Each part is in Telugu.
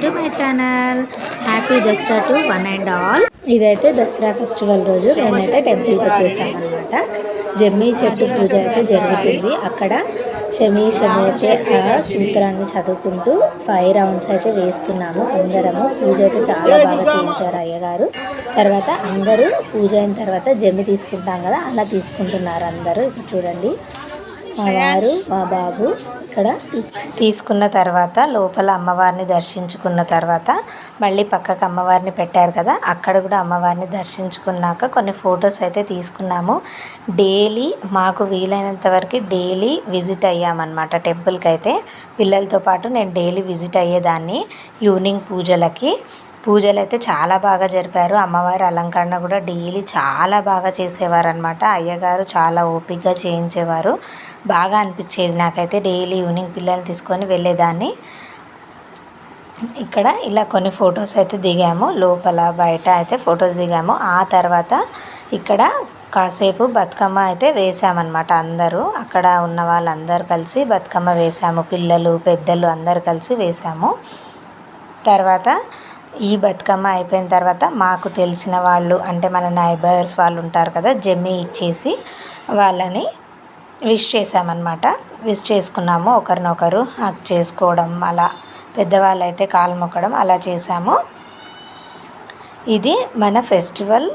To my channel. Happy Dasara to one and all. ఇదైతే దసరా ఫెస్టివల్ రోజు మేమైతే టెంపుల్కి వచ్చేసామన్నమాట. జమ్మి చెట్టు పూజ అయితే జరుగుతుంది. అక్కడ షమి అయితే ఆ సూత్రాన్ని చదువుకుంటూ 5 రౌండ్స్ అయితే వేస్తున్నాము. అందరము పూజ అయితే చాలా బాగా చేయించారు అయ్యగారు. తర్వాత అందరూ పూజ అయిన తర్వాత జమ్మి తీసుకుంటాం కదా, అలా తీసుకుంటున్నారు అందరూ. ఇక్కడ చూడండి, మా వారు మా బాబు ఇక్కడ తీసుకున్న తర్వాత లోపల అమ్మవారిని దర్శించుకున్న తర్వాత మళ్ళీ పక్కకు అమ్మవారిని పెట్టారు కదా, అక్కడ కూడా అమ్మవారిని దర్శించుకున్నాక కొన్ని ఫొటోస్ అయితే తీసుకున్నాము. డైలీ మాకు వీలైనంత వరకు డైలీ విజిట్ అయ్యామన్నమాట టెంపుల్కి. అయితే పిల్లలతో పాటు నేను డైలీ విజిట్ అయ్యేదాన్ని. ఈవినింగ్ పూజలు అయితే చాలా బాగా జరిపారు. అమ్మవారి అలంకరణ కూడా డైలీ చాలా బాగా చేసేవారు అనమాట. అయ్యగారు చాలా ఓపికగా చేయించేవారు. బాగా అనిపించేది నాకైతే. డైలీ ఈవినింగ్ పిల్లల్ని తీసుకొని వెళ్ళేదాన్ని. ఇక్కడ ఇలా కొన్ని ఫొటోస్ అయితే దిగాము. లోపల బయట అయితే ఫొటోస్ దిగాము. ఆ తర్వాత ఇక్కడ కాసేపు బతుకమ్మ అయితే వేసామన్నమాట. అందరూ అక్కడ ఉన్న వాళ్ళందరూ కలిసి బతుకమ్మ వేసాము. పిల్లలు పెద్దలు అందరు కలిసి వేసాము. తర్వాత ఈ బతుకమ్మ అయిపోయిన తర్వాత మాకు తెలిసిన వాళ్ళు, అంటే మన నైబర్స్ వాళ్ళు ఉంటారు కదా, జమ్మి ఇచ్చేసి వాళ్ళని విష్ చేసామన్నమాట. విష్ చేసుకున్నాము. ఒకరినొకరు హగ్ చేసుకోవడం, అలా పెద్దవాళ్ళు అయితే కాలు మొక్కడం అలా చేసాము. ఇది మన ఫెస్టివల్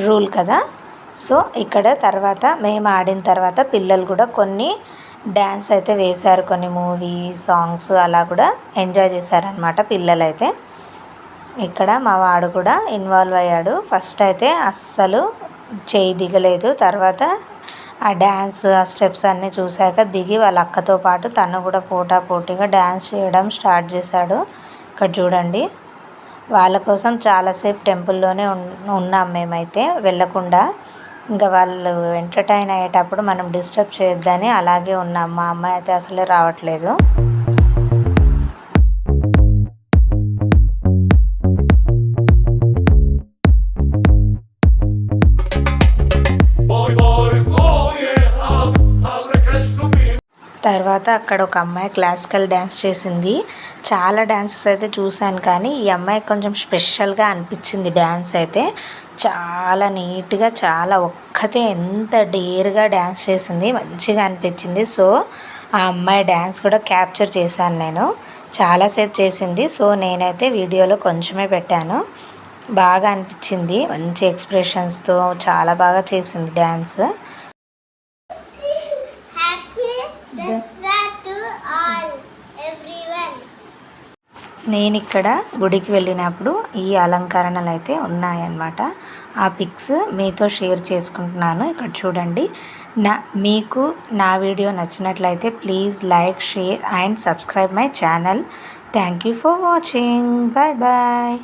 రూల్ కదా. సో ఇక్కడ తర్వాత మేము ఆడిన తర్వాత పిల్లలు కూడా కొన్ని డ్యాన్స్ అయితే వేశారు. కొన్ని మూవీ సాంగ్స్ అలా కూడా ఎంజాయ్ చేశారనమాట పిల్లలైతే. ఇక్కడ మా వాడు కూడా ఇన్వాల్వ్ అయ్యాడు. ఫస్ట్ అయితే అస్సలు చేయి దిగలేదు. తర్వాత ఆ డ్యాన్స్ ఆ స్టెప్స్ అన్నీ చూశాక దిగి వాళ్ళ అక్కతో పాటు తను కూడా పోటాపోటీగా డ్యాన్స్ చేయడం స్టార్ట్ చేశాడు. ఇక్కడ చూడండి, వాళ్ళ కోసం చాలాసేపు టెంపుల్లోనే ఉన్నాం మేమైతే వెళ్ళకుండా. ఇంకా వాళ్ళు ఎంటర్టైన్ అయ్యేటప్పుడు మనం డిస్టర్బ్ చేయొద్దని అలాగే ఉన్నాం. మా అమ్మాయి అయితే అసలే రావట్లేదు. తర్వాత అక్కడ ఒక అమ్మాయి క్లాసికల్ డ్యాన్స్ చేసింది. చాలా డ్యాన్సెస్ అయితే చూశాను, కానీ ఈ అమ్మాయి కొంచెం స్పెషల్గా అనిపించింది. డ్యాన్స్ అయితే చాలా నీట్గా, చాలా ఒక్కతే ఎంత డేర్గా డ్యాన్స్ చేసింది, మంచిగా అనిపించింది. సో ఆ అమ్మాయి డ్యాన్స్ కూడా క్యాప్చర్ చేశాను నేను. చాలాసేపు చేసింది. సో నేనైతే వీడియోలో కొంచెమే పెట్టాను. బాగా అనిపించింది, మంచి ఎక్స్ప్రెషన్స్తో చాలా బాగా చేసింది డ్యాన్స్. నేను ఇక్కడ గుడికి వెళ్ళినప్పుడు ఈ అలంకరణలు అయితే ఉన్నాయన్నమాట. ఆ పిక్స్ మీతో షేర్ చేసుకుంటున్నాను. ఇక్కడ చూడండి. మీకు నా వీడియో నచ్చినట్లయితే please like, share and subscribe my channel. Thank you for watching. Bye bye.